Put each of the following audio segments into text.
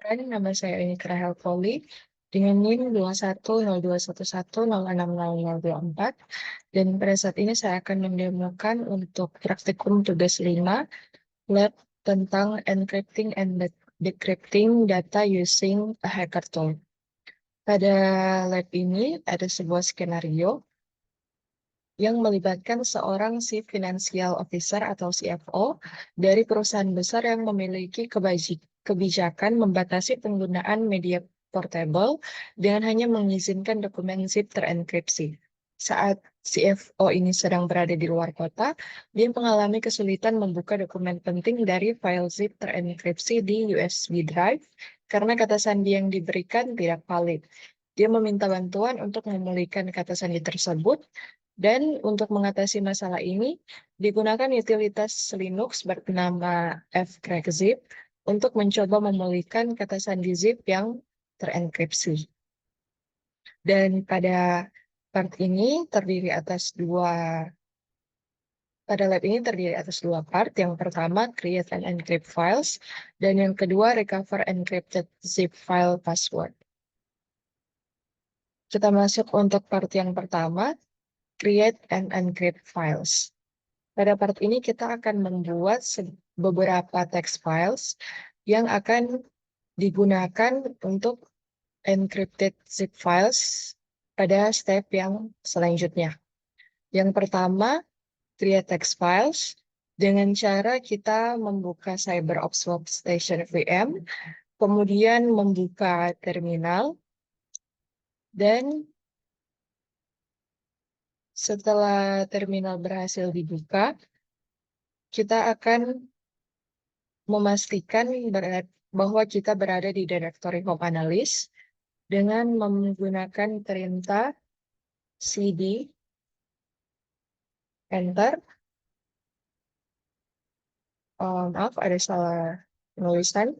Nama saya Unika Helpoli dengan NIM 210211060024 dan pada saat ini saya akan mendemokan untuk praktikum tugas 5 lab tentang encrypting and decrypting data using a hacker tool. Pada lab ini ada sebuah skenario yang melibatkan seorang Chief Financial Officer atau CFO dari perusahaan besar yang memiliki kebijakan membatasi penggunaan media portable dengan hanya mengizinkan dokumen zip terenkripsi. Saat CFO ini sedang berada di luar kota, dia mengalami kesulitan membuka dokumen penting dari file zip terenkripsi di USB drive karena kata sandi yang diberikan tidak valid. Dia meminta bantuan untuk memulihkan kata sandi tersebut, dan untuk mengatasi masalah ini, digunakan utilitas Linux bernama fcrackzip untuk mencoba memulihkan kata sandi zip yang terenkripsi. Dan part ini terdiri atas pada lab ini terdiri atas dua part. Yang pertama, create and encrypt files, dan yang kedua, recover encrypted zip file password. Kita masuk untuk part yang pertama, create and encrypt files. Pada part ini kita akan membuat beberapa text files yang akan digunakan untuk encrypted zip files pada step yang selanjutnya. Yang pertama, create text files dengan cara kita membuka CyberOps Workstation VM, kemudian membuka terminal, dan setelah terminal berhasil dibuka, kita akan memastikan bahwa kita berada di directory home analyst dengan menggunakan perintah cd enter. Maaf, ada salah penulisan.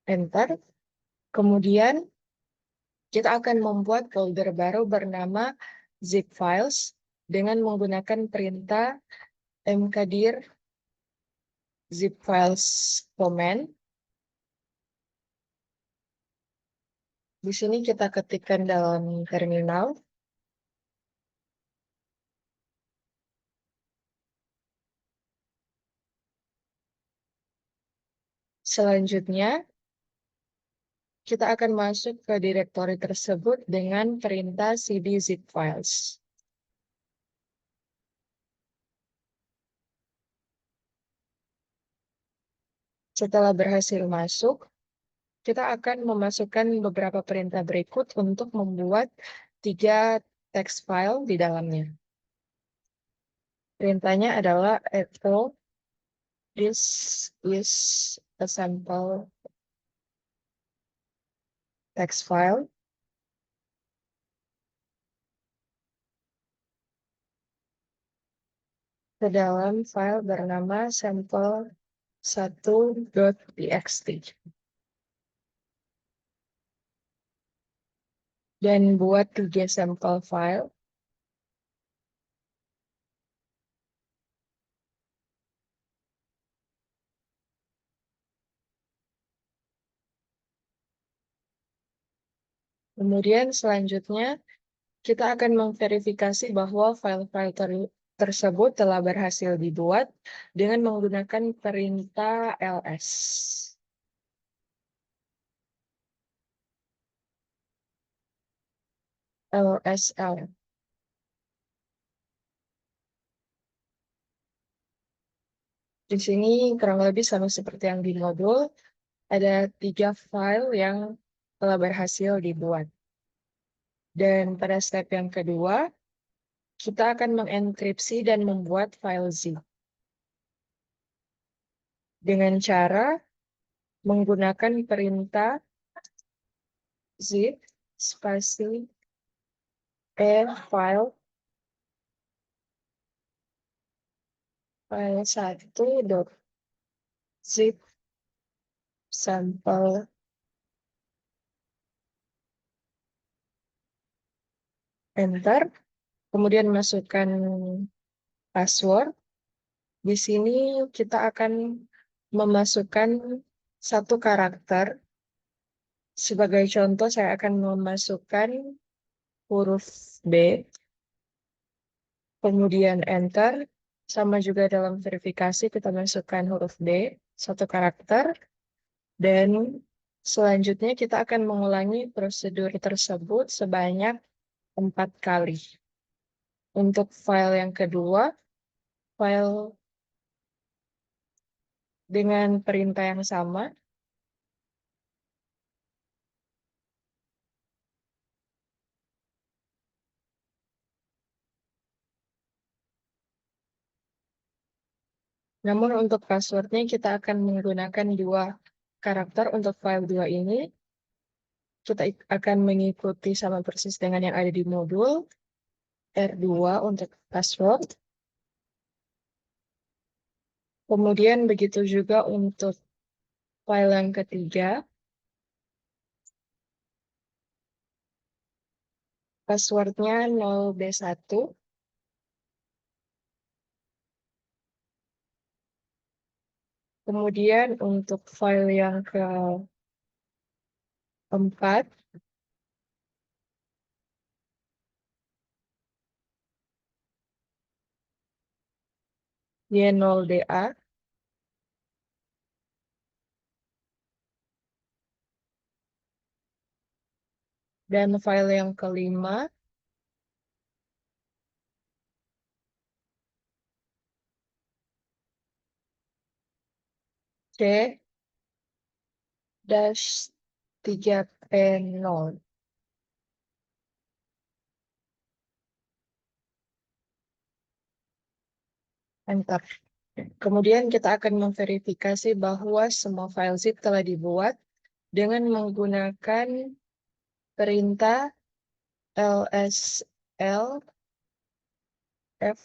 Enter. Kemudian kita akan membuat folder baru bernama zip files dengan menggunakan perintah mkdir zip files command. Di sini kita ketikkan dalam terminal. Selanjutnya, kita akan masuk ke direktori tersebut dengan perintah cd zip files. Setelah berhasil masuk, kita akan memasukkan beberapa perintah berikut untuk membuat 3 text file di dalamnya. Perintahnya adalah echo this is a sample text file. Ke dalam file bernama sample1.txt. Dan buat 3 sampel file. Kemudian selanjutnya kita akan memverifikasi bahwa file-file tersebut telah berhasil dibuat dengan menggunakan perintah ls. lsl. Di sini kurang lebih sama seperti yang di modul, ada 3 file yang telah berhasil dibuat. Dan pada step yang kedua, kita akan mengenkripsi dan membuat file zip dengan cara menggunakan perintah zip spasi file 1.zip sample enter, kemudian masukkan password. Di sini kita akan memasukkan satu karakter. Sebagai contoh, saya akan memasukkan huruf B, kemudian enter. Sama juga dalam verifikasi, kita masukkan huruf B, satu karakter. Dan selanjutnya kita akan mengulangi prosedur tersebut sebanyak 4 kali. Untuk file yang kedua, file dengan perintah yang sama. Namun untuk passwordnya kita akan menggunakan 2 karakter untuk file 2 ini. Kita akan mengikuti sama persis dengan yang ada di modul. R2 untuk password. Kemudian begitu juga untuk file yang ketiga. Passwordnya 0B1. Kemudian untuk file yang keempat, Y0DA. Dan file yang kelima, C-3P0. Enter. Kemudian kita akan memverifikasi bahwa semua file zip telah dibuat dengan menggunakan perintah lsl f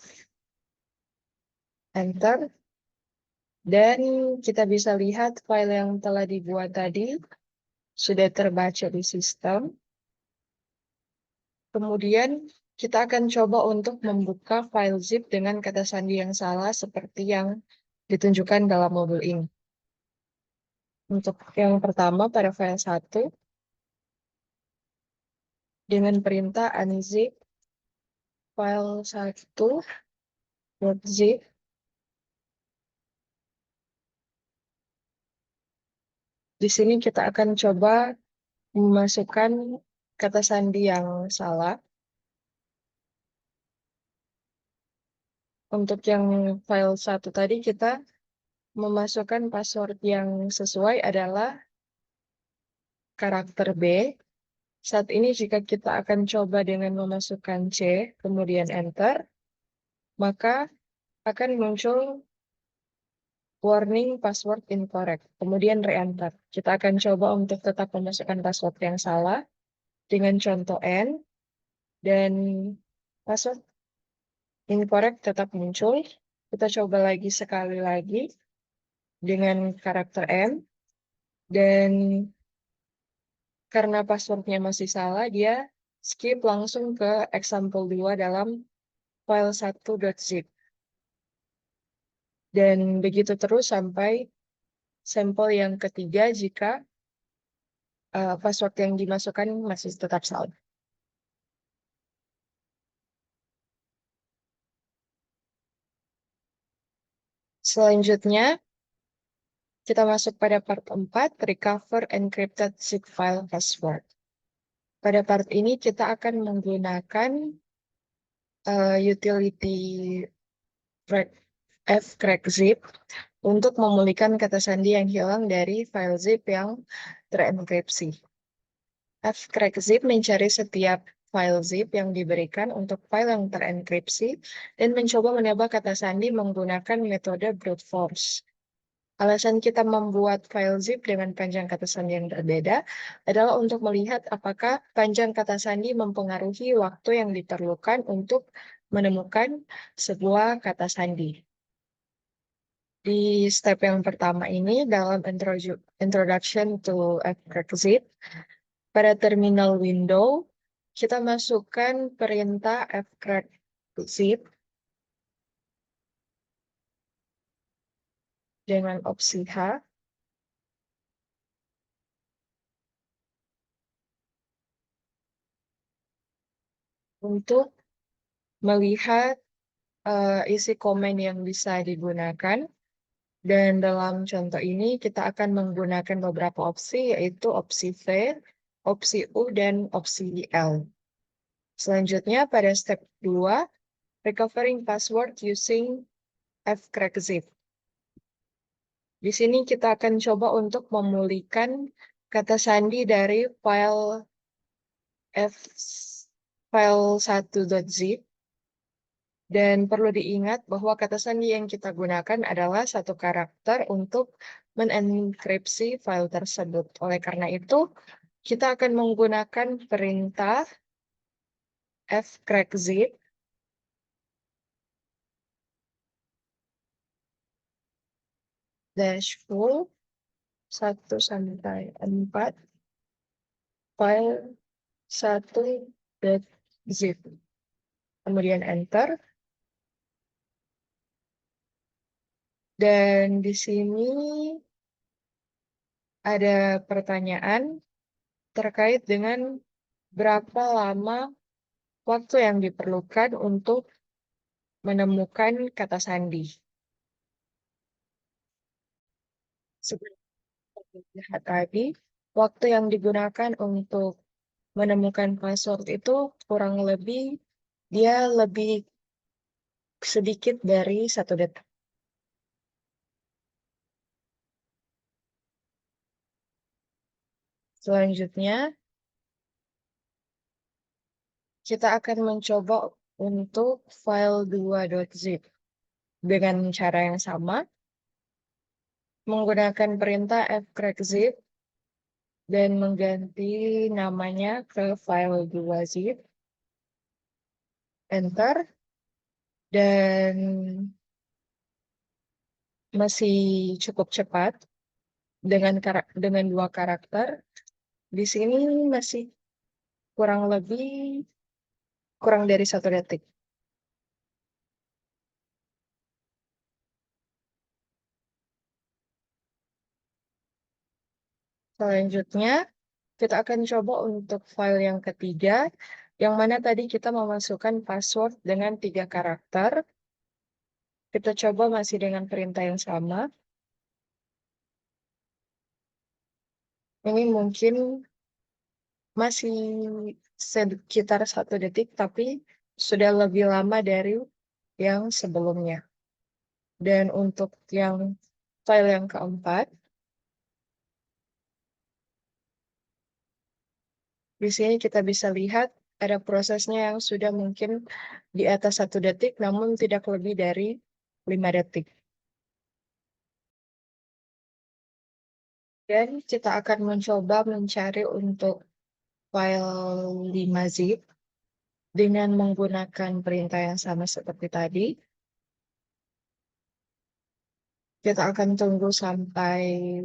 enter. Dan kita bisa lihat file yang telah dibuat tadi sudah terbaca di sistem. Kemudian kita akan coba untuk membuka file zip dengan kata sandi yang salah seperti yang ditunjukkan dalam modul ini. Untuk yang pertama pada file 1, dengan perintah unzip file 1.zip. Di sini kita akan coba memasukkan kata sandi yang salah. Untuk yang file 1 tadi kita memasukkan password yang sesuai adalah karakter B. Saat ini jika kita akan coba dengan memasukkan C, kemudian enter, maka akan muncul warning password incorrect, kemudian re-enter. Kita akan coba untuk tetap memasukkan password yang salah dengan contoh N, dan password incorrect tetap muncul. Kita coba lagi sekali lagi dengan karakter M, dan karena passwordnya masih salah, dia skip langsung ke example 2 dalam file 1.zip. Dan begitu terus sampai sampel yang ketiga jika password yang dimasukkan masih tetap salah. Selanjutnya, kita masuk pada part 4, recover encrypted zip file password. Pada part ini kita akan menggunakan utility fcrackzip untuk memulihkan kata sandi yang hilang dari file zip yang terenkripsi. Fcrackzip mencari setiap file zip yang diberikan untuk file yang terenkripsi dan mencoba menebak kata sandi menggunakan metode brute force. Alasan kita membuat file zip dengan panjang kata sandi yang berbeda adalah untuk melihat apakah panjang kata sandi mempengaruhi waktu yang diperlukan untuk menemukan sebuah kata sandi. Di step yang pertama ini, dalam introduction to fcrackzip, pada terminal window, kita masukkan perintah fcrackzip dengan opsi H. untuk melihat isi komen yang bisa digunakan. Dan dalam contoh ini kita akan menggunakan beberapa opsi, yaitu opsi V, opsi U, dan opsi L. Selanjutnya pada step 2, recovering password using fcrackzip. Di sini kita akan coba untuk memulihkan kata sandi dari f file 1.zip. Dan perlu diingat bahwa kata sandi yang kita gunakan adalah satu karakter untuk menenkripsi file tersebut. Oleh karena itu, kita akan menggunakan perintah fcrackzip -full 1 sampai 4 file 1.zip. Kemudian enter. Dan di sini ada pertanyaan terkait dengan berapa lama waktu yang diperlukan untuk menemukan kata sandi. Seperti yang kita lihat tadi, waktu yang digunakan untuk menemukan password itu kurang lebih dia lebih sedikit dari 1 detik. Selanjutnya, kita akan mencoba untuk file 2.zip dengan cara yang sama, menggunakan perintah fcrackzip dan mengganti namanya ke file 2.zip, enter, dan masih cukup cepat dengan 2 karakter. Di sini masih kurang lebih kurang dari 1 detik. Selanjutnya, kita akan coba untuk file yang ketiga, yang mana tadi kita memasukkan password dengan 3 karakter. Kita coba masih dengan perintah yang sama. Ini mungkin masih sekitar 1 detik, tapi sudah lebih lama dari yang sebelumnya. Dan untuk yang file yang keempat, di sini kita bisa lihat ada prosesnya yang sudah mungkin di atas 1 detik, namun tidak lebih dari 5 detik. Dan kita akan mencoba mencari untuk file 5-zip dengan menggunakan perintah yang sama seperti tadi. Kita akan tunggu sampai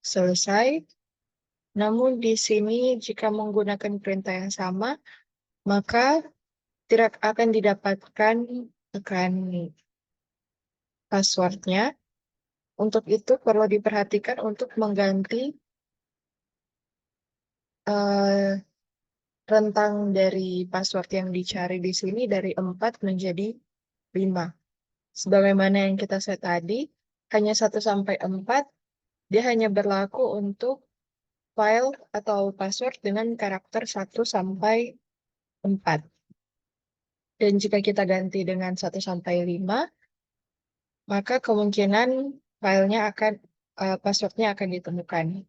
selesai. Namun di sini jika menggunakan perintah yang sama, maka tidak akan didapatkan akan passwordnya. Untuk itu perlu diperhatikan untuk mengganti rentang dari password yang dicari di sini dari 4 menjadi 5. Sebagaimana yang kita set tadi, hanya 1 sampai 4, dia hanya berlaku untuk file atau password dengan karakter 1 sampai 4. Dan jika kita ganti dengan 1 sampai 5, maka kemungkinan passwordnya akan ditemukan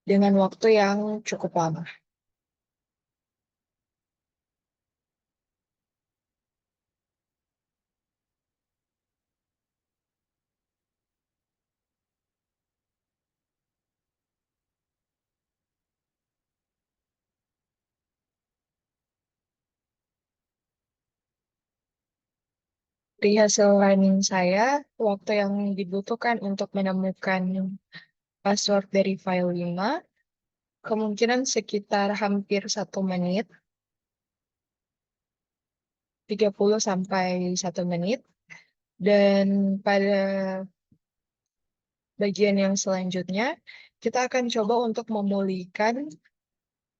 dengan waktu yang cukup lama. Dari hasil running saya, waktu yang dibutuhkan untuk menemukan password dari file 5, kemungkinan sekitar hampir 1 menit, 30 sampai 1 menit. Dan pada bagian yang selanjutnya, kita akan coba untuk memulihkan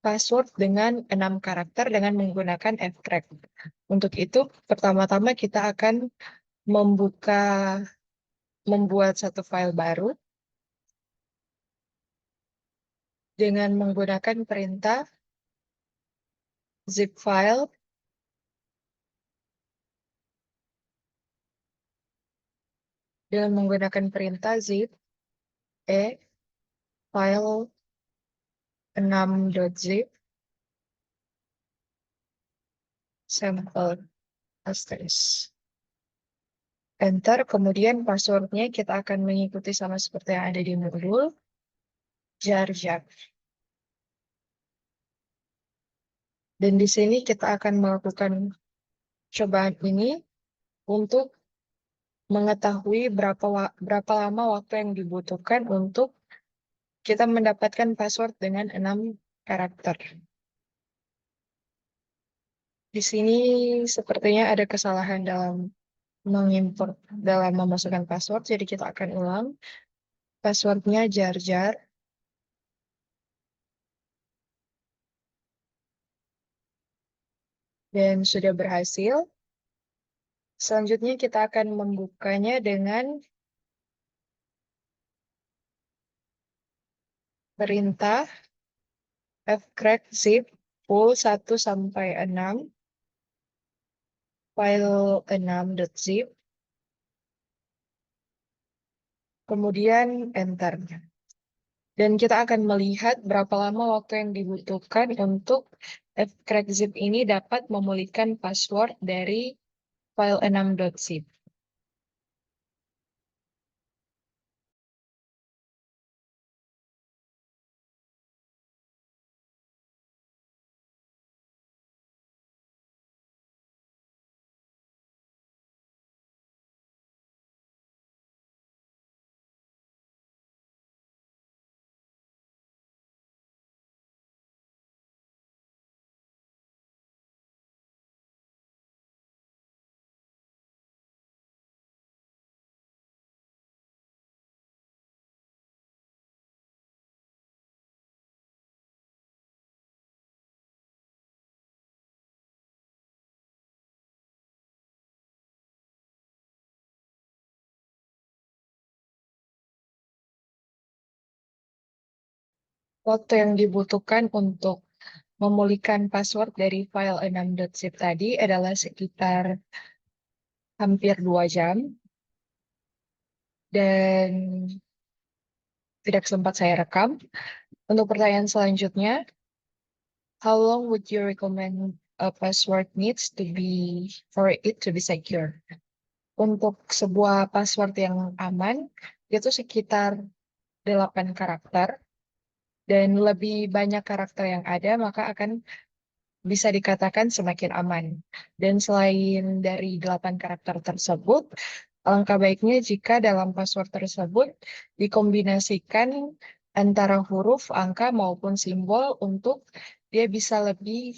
password dengan 6 karakter dengan menggunakan fcrack. Untuk itu, pertama-tama kita akan membuat satu file baru dengan menggunakan perintah zip file zip file 6.zip sampel asterisk. Enter, kemudian passwordnya kita akan mengikuti sama seperti yang ada di modul jar jar. Dan di sini kita akan melakukan cobaan ini untuk mengetahui berapa lama waktu yang dibutuhkan untuk kita mendapatkan password dengan 6 karakter. Di sini sepertinya ada kesalahan dalam memasukkan password, jadi kita akan ulang. Passwordnya jar jar. Dan sudah berhasil. Selanjutnya kita akan membukanya dengan perintah fcrack zip full 1 sampai 6 file 6.zip, kemudian enter. Dan kita akan melihat berapa lama waktu yang dibutuhkan untuk fcrack zip ini dapat memulihkan password dari file 6.zip. Waktu yang dibutuhkan untuk memulihkan password dari file 6.zip tadi adalah sekitar hampir 2 jam. Dan tidak sempat saya rekam. Untuk pertanyaan selanjutnya, how long would you recommend a password needs to be for it to be secure? Untuk sebuah password yang aman, itu sekitar 8 karakter. Dan lebih banyak karakter yang ada, maka akan bisa dikatakan semakin aman. Dan selain dari 8 karakter tersebut, alangkah baiknya jika dalam password tersebut dikombinasikan antara huruf, angka, maupun simbol untuk dia bisa lebih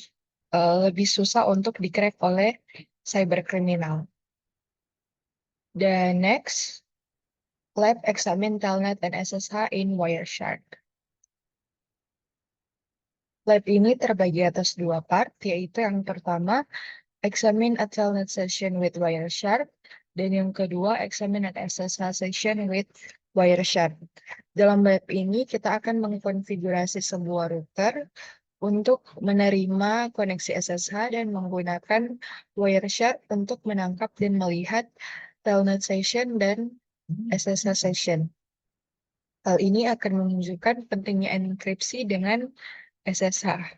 susah untuk di-crack oleh cyberkriminal. Dan next, lab examine Telnet dan SSH in Wireshark. Lab ini terbagi atas 2 part, yaitu yang pertama, examine a Telnet session with Wireshark, dan yang kedua, examine an SSH session with Wireshark. Dalam lab ini, kita akan mengkonfigurasi sebuah router untuk menerima koneksi SSH dan menggunakan Wireshark untuk menangkap dan melihat Telnet session dan SSH session. Hal ini akan menunjukkan pentingnya enkripsi dengan SSH.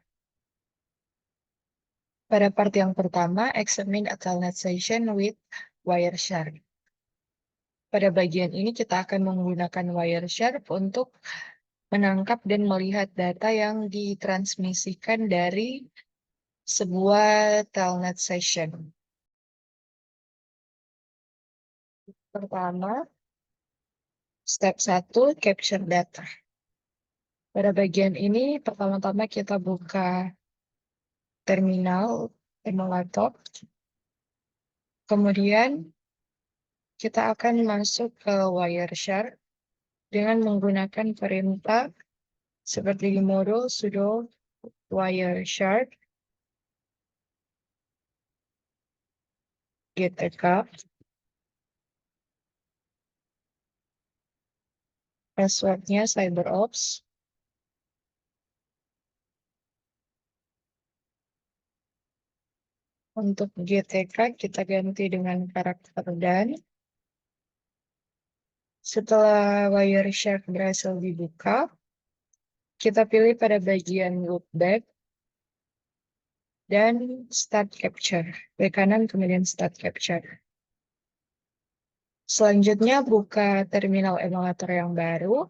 Pada part yang pertama, examine a Telnet session with Wireshark. Pada bagian ini kita akan menggunakan Wireshark untuk menangkap dan melihat data yang ditransmisikan dari sebuah Telnet session. Pertama, step 1, capture data. Pada bagian ini, pertama-tama kita buka terminal emulator. Kemudian, kita akan masuk ke Wireshark dengan menggunakan perintah seperti di modul sudo Wireshark GTK, passwordnya CyberOps. Untuk GTK kita ganti dengan karakter dan. Setelah Wireshark berhasil dibuka, kita pilih pada bagian loopback dan start capture. Klik kanan kemudian start capture. Selanjutnya buka terminal emulator yang baru.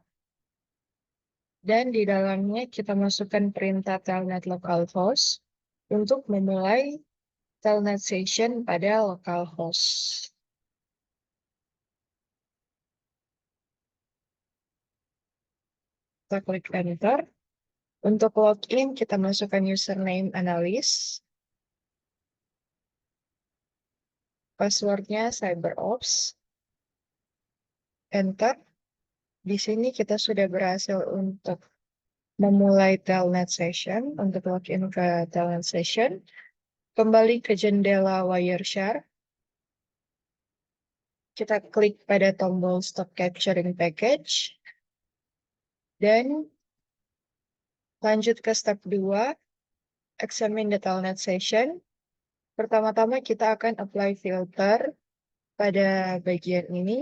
Dan di dalamnya kita masukkan perintah telnet localhost untuk memulai telnet session pada localhost. Kita klik enter. Untuk login kita masukkan username analis. Passwordnya CyberOps. Enter. Di sini kita sudah berhasil untuk memulai telnet session. Untuk login ke telnet session, kembali ke jendela Wireshark. Kita klik pada tombol Stop Capturing Package. Dan lanjut ke step 2, Examine the telnet session. Pertama-tama kita akan apply filter pada bagian ini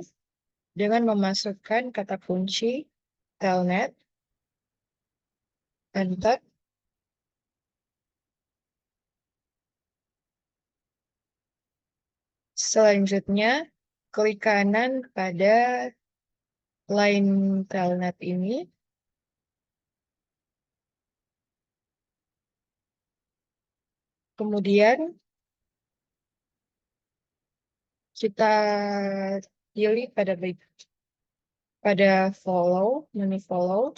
dengan memasukkan kata kunci telnet. Enter. Selanjutnya, klik kanan pada line telnet ini. Kemudian, kita pilih pada follow, menu follow.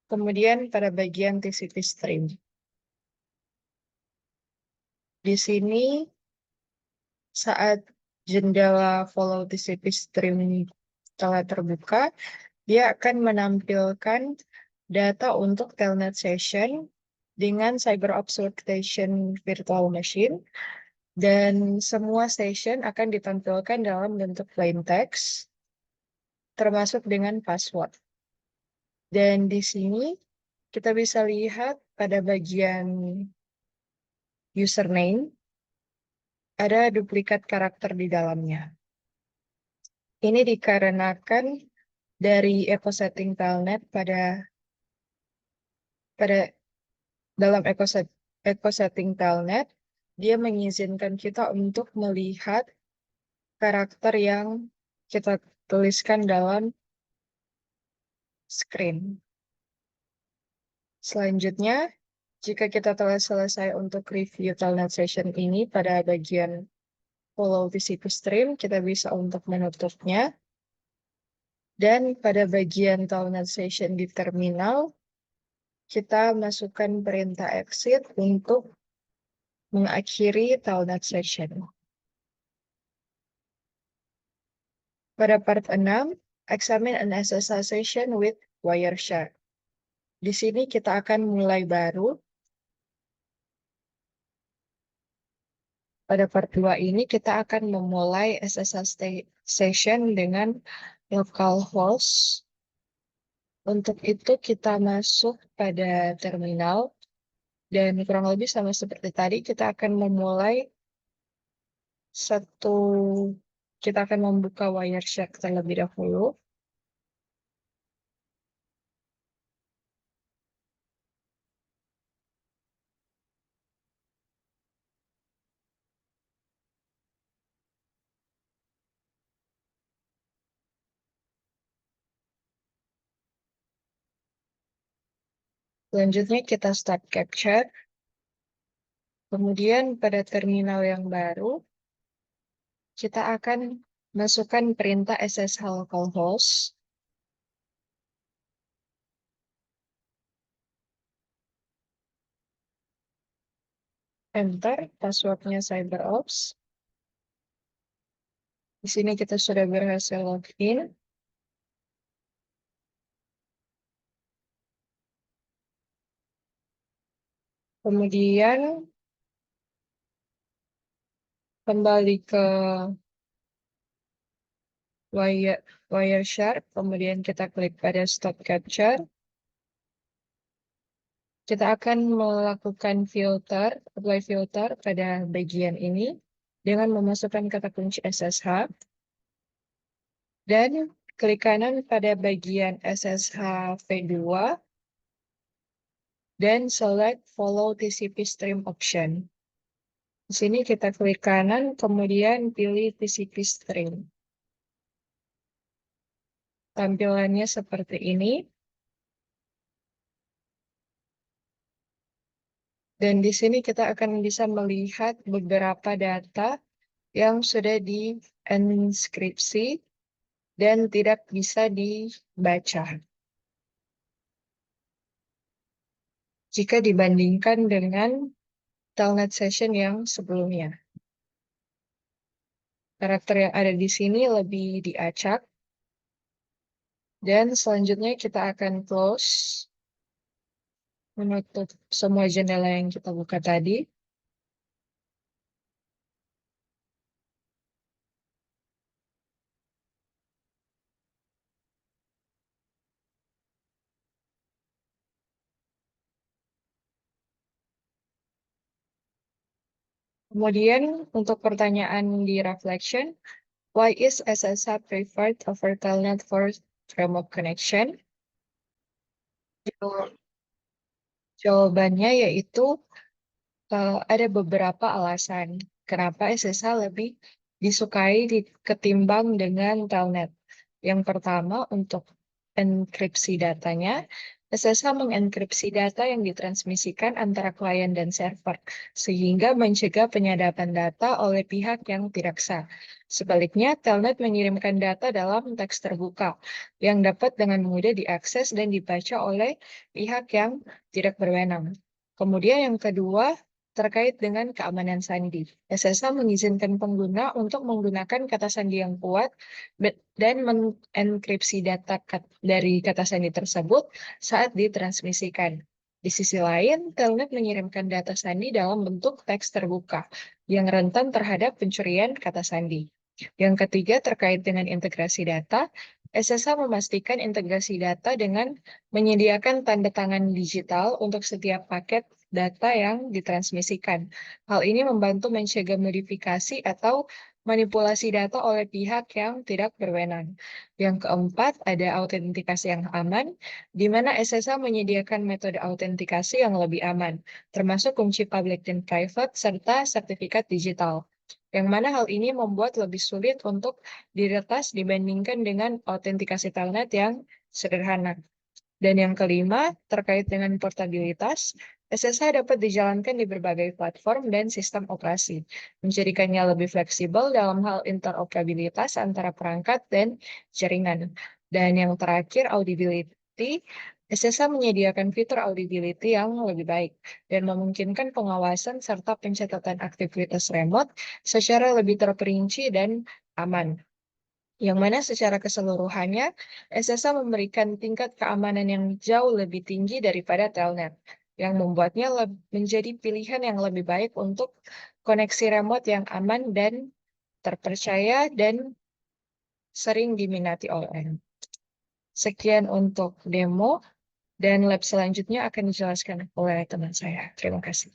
Kemudian pada bagian TCP stream. Di sini, saat jendela follow TCP stream telah terbuka, dia akan menampilkan data untuk telnet session dengan CyberOps Workstation Virtual Machine, dan semua session akan ditampilkan dalam bentuk plain text, termasuk dengan password. Dan di sini kita bisa lihat pada bagian username, ada duplikat karakter di dalamnya. Ini dikarenakan dari echo setting telnet pada dalam echo setting telnet, dia mengizinkan kita untuk melihat karakter yang kita tuliskan dalam screen. Selanjutnya, jika kita telah selesai untuk review telnet session ini pada bagian follow TCP stream, kita bisa untuk menutupnya. Dan pada bagian telnet session di terminal, kita masukkan perintah exit untuk mengakhiri telnet session. Pada part 6, examine an SSH session with Wireshark. Di sini kita akan mulai baru. Pada part 2 ini kita akan memulai SSH session dengan localhost. Untuk itu kita masuk pada terminal. Dan kurang lebih sama seperti tadi, kita akan membuka Wireshark terlebih dahulu. Selanjutnya kita start capture. Kemudian pada terminal yang baru, kita akan masukkan perintah SSH localhost. Enter, passwordnya CyberOps. Di sini kita sudah berhasil login. Kemudian kembali ke Wireshark, kemudian kita klik pada Stop Capture. Kita akan melakukan apply filter pada bagian ini dengan memasukkan kata kunci SSH dan klik kanan pada bagian SSH V2 dan select Follow TCP Stream option. Di sini kita klik kanan, kemudian pilih TCP Stream. Tampilannya seperti ini. Dan di sini kita akan bisa melihat beberapa data yang sudah di-enskripsi dan tidak bisa dibaca jika dibandingkan dengan telnet session yang sebelumnya. Karakter yang ada di sini lebih diacak. Dan selanjutnya kita akan close, menutup semua jendela yang kita buka tadi. Kemudian untuk pertanyaan di reflection, why is SSH preferred over Telnet for remote connection? Jawabannya yaitu ada beberapa alasan kenapa SSH lebih disukai ketimbang dengan Telnet. Yang pertama, untuk enkripsi datanya, SSH mengenkripsi data yang ditransmisikan antara klien dan server, sehingga mencegah penyadapan data oleh pihak yang tidak sah. Sebaliknya, Telnet mengirimkan data dalam teks terbuka, yang dapat dengan mudah diakses dan dibaca oleh pihak yang tidak berwenang. Kemudian yang kedua, terkait dengan keamanan sandi. SSH mengizinkan pengguna untuk menggunakan kata sandi yang kuat dan mengenkripsi data dari kata sandi tersebut saat ditransmisikan. Di sisi lain, Telnet mengirimkan data sandi dalam bentuk teks terbuka yang rentan terhadap pencurian kata sandi. Yang ketiga, terkait dengan integrasi data, SSH memastikan integrasi data dengan menyediakan tanda tangan digital untuk setiap paket data yang ditransmisikan. Hal ini membantu mencegah modifikasi atau manipulasi data oleh pihak yang tidak berwenang. Yang keempat, ada autentikasi yang aman, di mana SSH menyediakan metode autentikasi yang lebih aman, termasuk kunci public dan private, serta sertifikat digital. Yang mana hal ini membuat lebih sulit untuk diretas dibandingkan dengan autentikasi telnet yang sederhana. Dan yang kelima, terkait dengan portabilitas, SSH dapat dijalankan di berbagai platform dan sistem operasi, menjadikannya lebih fleksibel dalam hal interoperabilitas antara perangkat dan jaringan. Dan yang terakhir, audibility, SSH menyediakan fitur audibility yang lebih baik dan memungkinkan pengawasan serta pencatatan aktivitas remote secara lebih terperinci dan aman. Yang mana secara keseluruhannya, SSH memberikan tingkat keamanan yang jauh lebih tinggi daripada Telnet, yang membuatnya menjadi pilihan yang lebih baik untuk koneksi remote yang aman dan terpercaya dan sering diminati orang. Sekian untuk demo, dan lab selanjutnya akan dijelaskan oleh teman saya. Terima kasih.